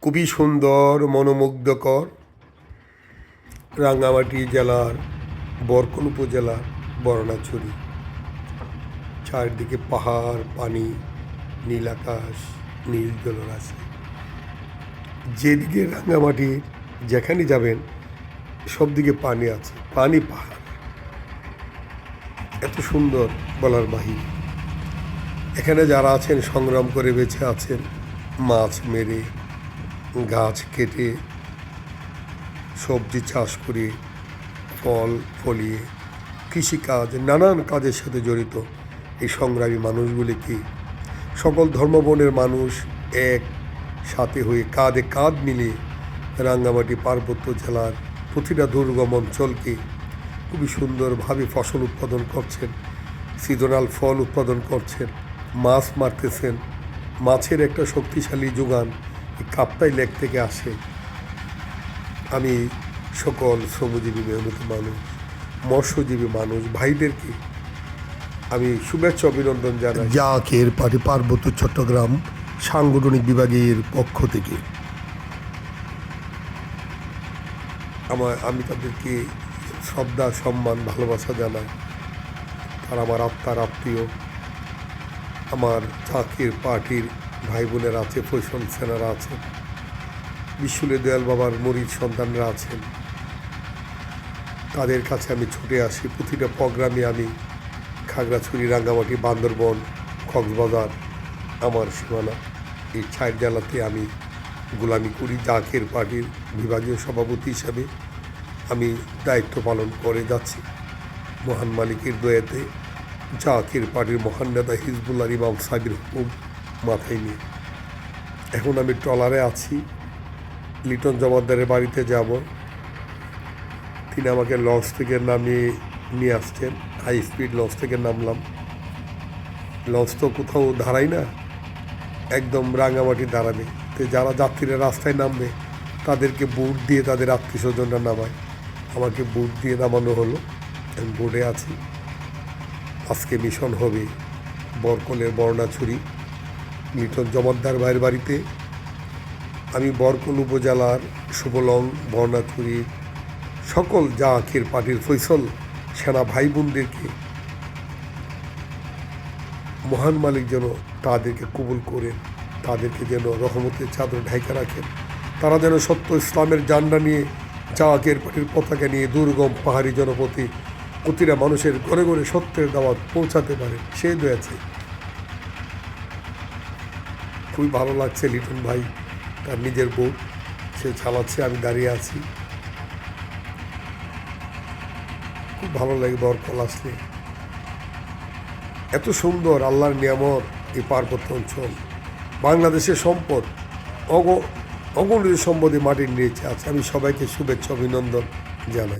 খুবই সুন্দর মনোমুগ্ধকর রাঙ্গামাটি জেলার বরকল উপজেলার বরনাছড়ি। চারদিকে পাহাড়, পানি, নীল আকাশ, নীল জলরাশি। যেদিকে রাঙ্গামাটির যেখানে যাবেন সব দিকে পানি আছে, পানি পাহাড়, এত সুন্দর বলার বাহিরে। এখানে যারা আছেন সংগ্রাম করে বেঁচে আছেন, মাছ মেরে, গাছ কেটে, সবজি চাষ করে, ফল ফলিয়ে, কৃষিকাজ, নানান কাজের সাথে জড়িত এই সংগ্রামী মানুষগুলিকে সকল ধর্মবর্ণের মানুষ এক সাথে হয়ে কাঁধে কাঁধ মিলিয়ে রাঙ্গামাটি পার্বত্য জেলার প্রতিটা দুর্গম অঞ্চলকে খুবই সুন্দরভাবে ফসল উৎপাদন করছেন, সিজনাল ফল উৎপাদন করছেন, মাছ মারতেছেন। মাছের একটা শক্তিশালী যোগান এই কাপ্তাই লেক থেকে আসে। আমি সকল শ্রমজীবী মেহনতি মানুষ, মৎস্যজীবী মানুষ ভাইদেরকে আমি শুভেচ্ছা অভিনন্দন জানাই জাকের পাটি পার্বত্য চট্টগ্রাম সাংগঠনিক বিভাগের পক্ষ থেকে। আমি তাদেরকে শ্রদ্ধা, সম্মান, ভালোবাসা জানাই। তারা আমার আত্মার আত্মীয়। আমার জাকের পার্টির ভাই বোনেরা আছে, ফৈসল সেনারা আছেন, বিশুলে দয়াল বাবার মরিদ সন্তানরা আছেন। তাদের কাছে আমি ছুটে আসি। প্রতিটা প্রোগ্রামে আমি খাগড়াছড়ি, রাঙ্গামাটি, বান্দরবন, কক্সবাজার আমার সীমানা, এই 4 জেলাতে আমি গোলামি করি। জাকের পার্টির বিভাগীয় সভাপতি হিসাবে আমি দায়িত্ব পালন করে যাচ্ছি। মহান মালিকের দয়াতে জাকের পার্টির মহান নেতা হিজবুল্লাহর ইমাম সাহেবের হুকুম মাথায় নিয়ে এখন আমি ট্রলারে আছি। লিটন জমাদ্দারের বাড়িতে যাব। তিনি আমাকে লঞ্চ থেকে নামিয়ে নিয়ে আসছেন। হাই স্পিড লঞ্চ থেকে নামলাম। লঞ্চ তো কোথাও দাঁড়াই না, একদম রাঙ্গামাটি দাঁড়াবে। তো যারা যাত্রীরা রাস্তায় নামবে তাদেরকে বুট দিয়ে তাদের আত্মীয় স্বজনরা নামায়। আমাকে বুট দিয়ে নামানো হলো। আমি বোর্ডে আছি। আজকে মিশন হবে বরকলের বরনাছড়ি লিটন জমাদ্দার ভাইয়ের বাড়িতে। আমি বরকল উপজেলার সুবলং, বরনাছড়ির সকল জাকের পার্টির ফৈসল সেনা ভাই বোনদেরকে মহান মালিক যেন তাদেরকে কবুল করেন, তাদেরকে যেন রহমতের চাদর ঢাকা রাখেন। তারা যেন সত্য ইসলামের জান্ডা নিয়ে, জাকের পার্টির পতাকা নিয়ে দুর্গম পাহাড়ি জনপথে প্রতিটা মানুষের ঘরে ঘরে সত্যের দাওয়াত পৌঁছাতে পারে, সেই দয়াছে। খুবই ভালো লাগছে। লিটন ভাই তার নিজের বউ সে চালাচ্ছে, আমি দাঁড়িয়ে আছি। খুব ভালো লাগে বরকল আসলে। এত সুন্দর আল্লাহর নিয়ামত এই পার্বত্য অঞ্চল। বাংলাদেশের সম্পদ, অগণিত সম্পদে মাটির নিচে আছে। আমি সবাইকে শুভেচ্ছা অভিনন্দন জানাই।